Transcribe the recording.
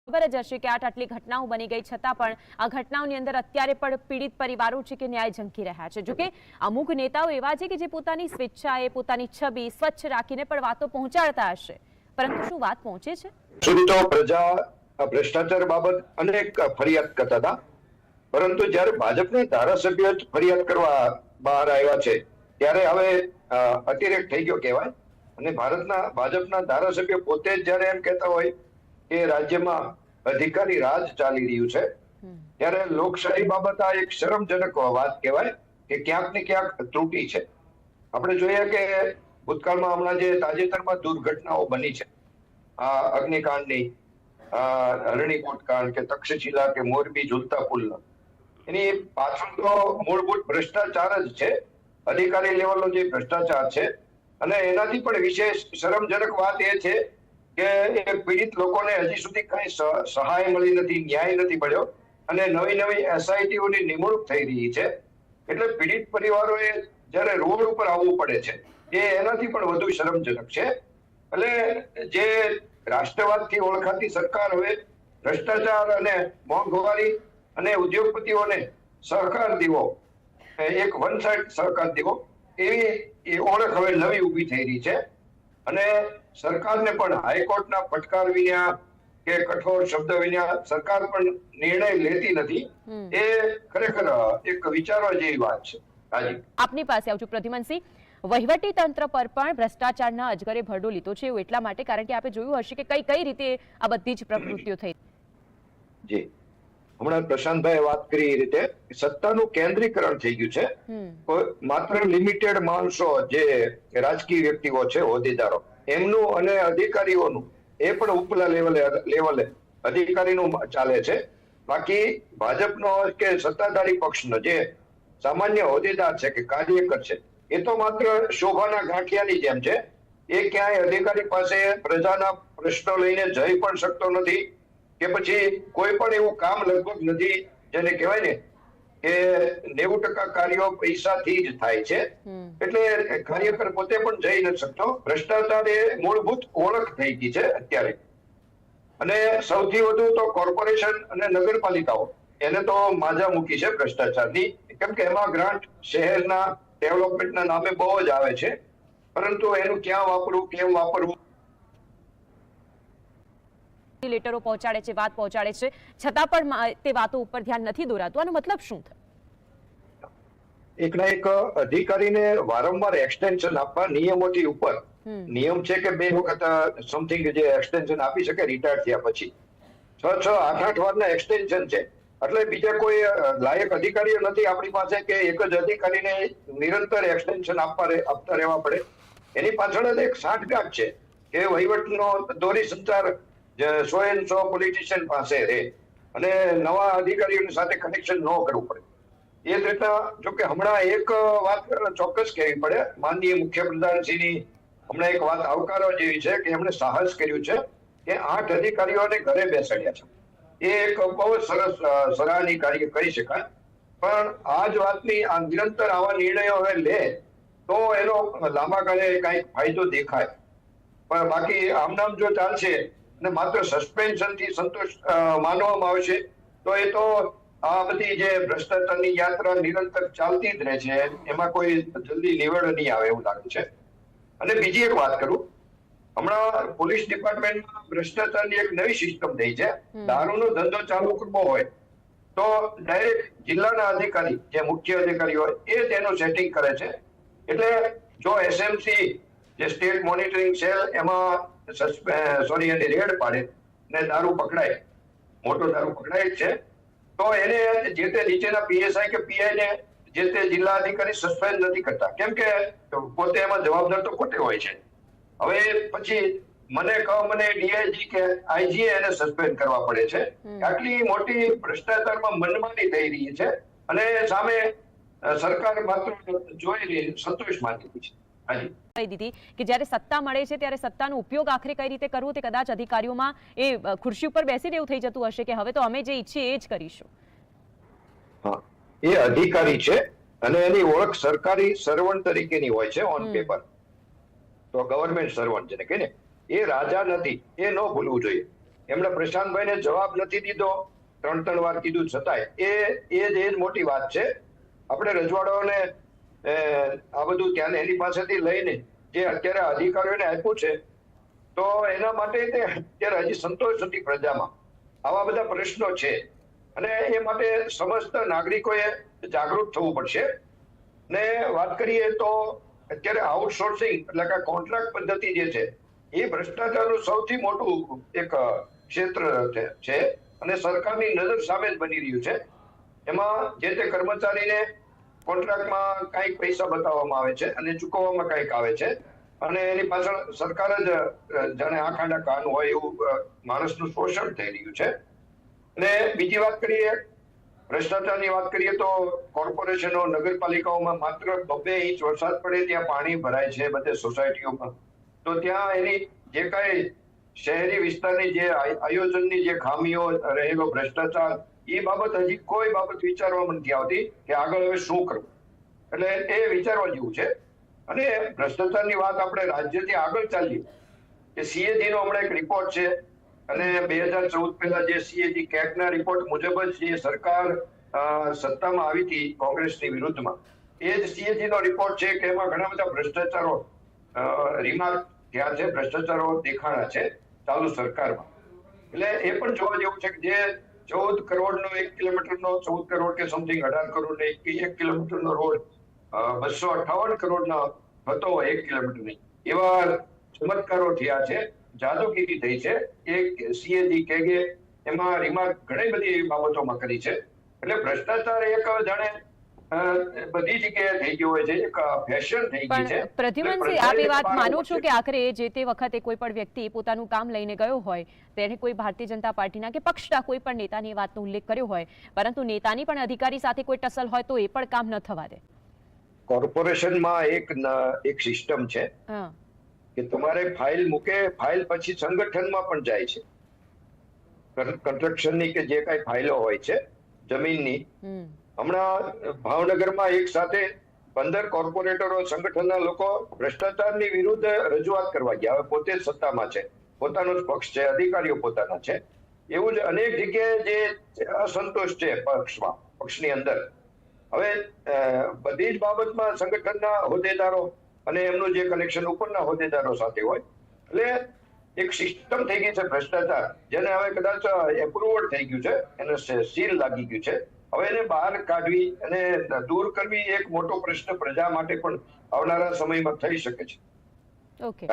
ખબર જ હશે કે આટલી ઘટનાઓ બની ગઈ છતાં પણ આ ઘટનાઓની અંદર અત્યારે પણ પીડિત પરિવારો છે કે ન્યાય ઝંખી રહ્યા છે। જોકે અમુક નેતાઓ એવા છે કે જે પોતાની સ્વેચ્છાએ પોતાની છબી સ્વચ્છ રાખીને પણ વાતો પહોંચાડતા હશે, પરંતુ શું વાત પહોંચે છે? સુધી તો પ્રજા ભ્રષ્ટાચાર બાબત અનેક ફરિયાદ કરતા હતા, પરંતુ જ્યારે ભાજપના ધારાસભ્યો જ ફરિયાદ કરવા બહાર આવ્યા છે ત્યારે હવે અતિરેક થઈ ગયો કહેવાય। અને ભાજપના ધારાસભ્યો પોતે જ જ્યારે એમ કહેતા હોય કે રાજ્યમાં અધિકારી રાજ ચાલી રહ્યું છે, ત્યારે લોકશાહી બાબત આ એક શરમજનક વાત કહેવાય કે ક્યાંક ને ક્યાંક ત્રુટિ છે। આપણે જોઈએ કે ભૂતકાળમાં હમણાં જે તાજેતરમાં દુર્ઘટનાઓ બની છે, આ અગ્નિકાંડની, હરણીકોટ કાંડ કે તક્ષશિલા કે મોરબી ઝૂલતા પુલ, એની પાછળ તો મૂળભૂત ભ્રષ્ટાચાર જ છે, અધિકારી લેવલનો જે ભ્રષ્ટાચાર છે। અને એનાથી પણ વિશેષ શરમજનક વાત એ છે કે એ પીડિત લોકોને હજી સુધી કઈ સહાય મળી નથી, ન્યાય નથી મળ્યો, અને નવી એસઆઈટીઓની નિમણૂક થઈ રહી છે। એટલે પીડિત પરિવારોએ જ્યારે રોડ ઉપર આવવું પડે છે એ એનાથી પણ વધુ શરમજનક છે। એટલે જે રાષ્ટ્રવાદથી ઓળખાતી સરકાર હવે ભ્રષ્ટાચાર અને મોંઘવારી અને ઉદ્યોગપતિઓને સહકાર દેવો, એક વન સાઇડ સહકાર દેવો, એવી ઓળખ હવે નવી ઊભી થઈ રહી છે। અને સરકારને પણ હાઈકોર્ટના ફટકાર વિના કે કઠોર શબ્દ વિના સરકાર પણ નિર્ણય લેતી નથી, એ ખરેખર એક વિચારવા જેવી વાત છે। હાજી, આપની પાસે આવું છું પ્રદ્યુમનસિંહ, વહીવટી તંત્ર પર પણ ભ્રષ્ટાચારના અજગરે ભરડો લીધો છે, એવું એટલા માટે કારણ કે આપણે જોયું હશે કે કઈ રીતે આ બધી જ પ્રવૃત્તિઓ થઈ। જી, હમણાં પ્રશાંતભાઈ વાત કરી એ રીતે સત્તાનું કેન્દ્રીકરણ થઈ ગયું છે। માત્ર લિમિટેડ માણસો જે રાજકીય વ્યક્તિઓ છે, હોદ્દેદારો, એમનું અને અધિકારીઓનું એ પણ ઉપલા લેવલે અધિકારીનું ચાલે છે। બાકી ભાજપનો કે સત્તાધારી પક્ષનો જે સામાન્ય હોદ્દેદાર છે કે કાર્યકર છે, એ તો માત્ર શોભાના ગાંઠિયાની જેમ છે। એ ક્યાંય અધિકારી પાસે પ્રજાના પ્રશ્નો લઈને જઈ પણ શકતો નથી, કે પછી કોઈ પણ એવું કામ લગભગ નથી જેને કહેવાય ને કે 90% કાર્યો પૈસાથી જ થાય છે। એટલે કાર્યકર પોતે પણ જઈ નથી શકતો। ભ્રષ્ટાચાર એ મૂળભૂત ઓળખ થઈ ગઈ છે અત્યારે। અને સૌથી વધુ તો કોર્પોરેશન અને નગરપાલિકાઓ એને તો માજા મૂકી છે ભ્રષ્ટાચારની, કેમ કે એમાં ગ્રાન્ટ શહેરના ડેવલપમેન્ટના નામે બહુ જ આવે છે, પરંતુ એનું ક્યાં વાપરવું, કેમ વાપરવું, લેટરો પહોંચાડે છે, વાત પહોંચાડે છે, છતાં પણ તે વાતો ઉપર ધ્યાન નથી દોરાતું। આનો મતલબ શું થાય? એકના એક અધિકારીને વારંવાર એક્સટેન્શન આપવા નિયમોથી ઉપર, નિયમ છે કે 2 વખત સમથિંગ જે એક્સટેન્શન આપી શકે રિટાયર થયા પછી, 6 8 વારના એક્સટેન્શન છે। એટલે બીજા કોઈ લાયક અધિકારીઓ નથી આપણી પાસે કે એક જ અધિકારીને નિરંતર એક્સટેન્શન આપતા રહેવા પડે। એની પાછળ જ એક સાંઠગાંઠ છે કે વહીવટનો દોરી સંચાર 100% પોલિટિશિયન પાસે રહે અને નવા અધિકારીઓની સાથે કનેક્શન ન કરવું પડે। એ જ રીતના જોકે હમણાં એક વાત ચોક્કસ કહેવી પડે, માનનીય મુખ્યપ્રધાનશ્રીની હમણાં એક વાત આવકારવા જેવી છે કે એમણે સાહસ કર્યું છે કે 8 અધિકારીઓને ઘરે બેસાડ્યા છે। એ એક બહુ સરસ સરાહનીય કાર્ય કરી શકાય। પણ આ જ વાતની આ નિરંતર આવા નિર્ણયો હવે લે તો એનો લાંબા ગાળે કઈક ફાયદો દેખાય, પણ બાકી આમનામ જો ચાલશે ને માત્ર સસ્પેન્શનથી સંતોષ માનવામાં આવશે તો એ તો આ બધી જે ભ્રષ્ટાચારની યાત્રા નિરંતર ચાલતી જ રહે છે, એમાં કોઈ જલ્દી નિવેડો નહીં આવે એવું લાગે છે। અને બીજી એક વાત કરું, હમણાં પોલીસ ડિપાર્ટમેન્ટમાં ભ્રષ્ટાચારની એક નવી સિસ્ટમ થઈ છે। દારૂનો ધંધો ચાલુ કરવો હોય તો ડાયરેક્ટ જિલ્લાના અધિકારી, જે મુખ્ય અધિકારી હોય, એ તેનું સેટિંગ કરે છે। એટલે જો એસએમસી જે સ્ટેટ મોનિટરિંગ સેલ એમાં એની રેડ પાડે ને દારૂ પકડાય, મોટો દારૂ પકડાય જ છે, તો એને જે તે નીચેના પીએસઆઈ કે પીઆઈ ને જે તે જિલ્લા અધિકારી સસ્પેન્ડ નથી કરતા, કેમ કે પોતે એમાં જવાબદાર તો પોતે હોય છે। હવે પછી મને ડીઆઈજી કે આઈજી એને સસ્પેન્ડ કરવા પડે છે। આટલી મોટી ભ્રષ્ટાચારમાં મનમાની થઈ રહી છે અને સામે સરકાર માત્ર જોઈ રહી, સંતોષ માની રહી છે। હાજી, કહી દીધી કે જ્યારે સત્તા મળે છે ત્યારે સત્તાનો ઉપયોગ આખરે કઈ રીતે કરવો તે કદાચ અધિકારીઓમાં એ ખુરશી ઉપર બેસીને એવું થઈ જતું હશે કે હવે તો અમે જે ઈચ્છીએ એ જ કરીશું। હા, એ અધિકારી છે અને એની ઓળખ સરકારી સર્વન્ટ તરીકેની હોય છે ઓન પેપર, તો ગવર્નમેન્ટ સર્વન્ટ જેને કહે ને, એ રાજા નથી, એ ન ભૂલવું જોઈએ। એમણે પ્રશાંતભાઈને જવાબ નથી દીધો, 3 વાર કીધું છતાંય એ જ મોટી વાત છે. આપણે રજવાડાઓને આ બધું ત્યાં એની પાસેથી લઈને જે અત્યારે અધિકારીઓને આપ્યું છે, તો એના માટે તે અત્યારે હજી સંતોષ નથી પ્રજામાં. આવા બધા પ્રશ્નો છે અને એ માટે સમસ્ત નાગરિકોએ જાગૃત થવું પડશે. ને વાત કરીએ તો અત્યારે આઉટસોર્સિંગ એટલે કે કોન્ટ્રાક્ટ પદ્ધતિ જે છે એ ભ્રષ્ટાચારનું સૌથી મોટું એક ક્ષેત્ર છે અને સરકારની નજર સામે જ બની રહ્યું છે. એમાં જે તે કર્મચારીને કોન્ટ્રાક્ટમાં કાંઈક પૈસા બતાવવામાં આવે છે અને ચૂકવવામાં કાંઈક આવે છે અને એની પાછળ સરકાર જ જાણે આખાડા કાન હોય એવું માણસનું શોષણ થઈ રહ્યું છે. અને બીજી વાત કરીએ, ભ્રષ્ટાચારની વાત કરીએ તો કોર્પોરેશનો, નગરપાલિકાઓમાં માત્ર 2 ઇંચ વરસાદ પડે ત્યાં પાણી ભરાય છે બધે સોસાયટીઓમાં. તો ત્યાં એની જે કાંઈ શહેરી વિસ્તારની જે આયોજનની જે ખામીઓ, રહેલો ભ્રષ્ટાચાર, એ બાબત હજી કોઈ બાબત વિચારવામાં નથી આવતી કે આગળ હવે શું કરવું. એટલે એ વિચારવા જેવું છે. અને ભ્રષ્ટાચારની વાત આપણે રાજ્યથી આગળ ચાલીએ કે CAG નો હમણાં એક રિપોર્ટ છે અને 2014 પહેલા જે CAG કેગના રિપોર્ટ મુજબ જ જે સરકાર સત્તામાં આવી હતી કોંગ્રેસની વિરુદ્ધમાં, એ જ CAG નો રિપોર્ટ છે કે એમાં ઘણા બધા ભ્રષ્ટાચારો રિમાર્ક થયા છે, ભ્રષ્ટાચારો દેખાણા છે ચાલુ સરકારમાં. એટલે એ પણ જોવા જેવું છે કે જે 14 કરોડનો 1 કિલોમીટરનો 14 કરોડ કે સમથિંગ 18 કરોડ 1 કિલોમીટરનો રોડ 258 કરોડનો હતો 1 કિલોમીટરની, એવા ચમત્કારો થયા છે, જાદુગીરી થઈ છે. એક CAG કેગે એમાં રિમાર્ક ઘણી બધી એવી બાબતોમાં કરી છે. એટલે ભ્રષ્ટાચાર એક જાણે બધી જગ્યાએ થઈ ગયો હોય છે, એક ફેશન થઈ ગઈ છે. પણ પ્રદ્યુમનસિંહ, આપ એ વાત માનો છો કે આખરે જે તે વખતે કોઈ પણ વ્યક્તિ પોતાનું કામ લઈને ગયો હોય, તેને કોઈ ભારતીય જનતા પાર્ટીના કે પક્ષના કોઈ પણ નેતાની વાતનો ઉલ્લેખ કર્યો હોય, પરંતુ નેતાની પણ અધિકારી સાથે કોઈ ટસલ હોય તો એ પણ કામ ન થવા દે? કોર્પોરેશનમાં એક સિસ્ટમ છે કે તમારે ફાઇલ મૂકે, ફાઇલ પછી સંગઠનમાં પણ જાય છે. કન્સ્ટ્રક્શનની કે જે કાંઈ ફાઇલો હોય છે જમીનની, હમણાં ભાવનગરમાં એક સાથે 15 કોર્પોરેટરો, સંગઠનના લોકો ભ્રષ્ટાચારની વિરુદ્ધ રજૂઆત કરવા ગયા. હવે પોતે જ સત્તામાં છે, પોતાનો જ પક્ષ છે, અધિકારીઓ પોતાના છે. એવું જ અનેક જગ્યાએ જે અસંતોષ છે પક્ષની અંદર. હવે બધી જ બાબતમાં સંગઠનના હોદ્દેદારો અને એમનું જે કનેક્શન ઉપરના હોદ્દેદારો સાથે હોય, એટલે એક સિસ્ટમ થઈ ગઈ છે ભ્રષ્ટાચાર, જેને હવે કદાચ એપ્રુવલ થઈ ગયું છે, એને સીલ લાગી ગયું છે. હવે એને બહાર કાઢવી અને દૂર કરવી એક મોટો પ્રશ્ન પ્રજા માટે પણ આવનારા સમયમાં થઈ શકે છે. ઓકે.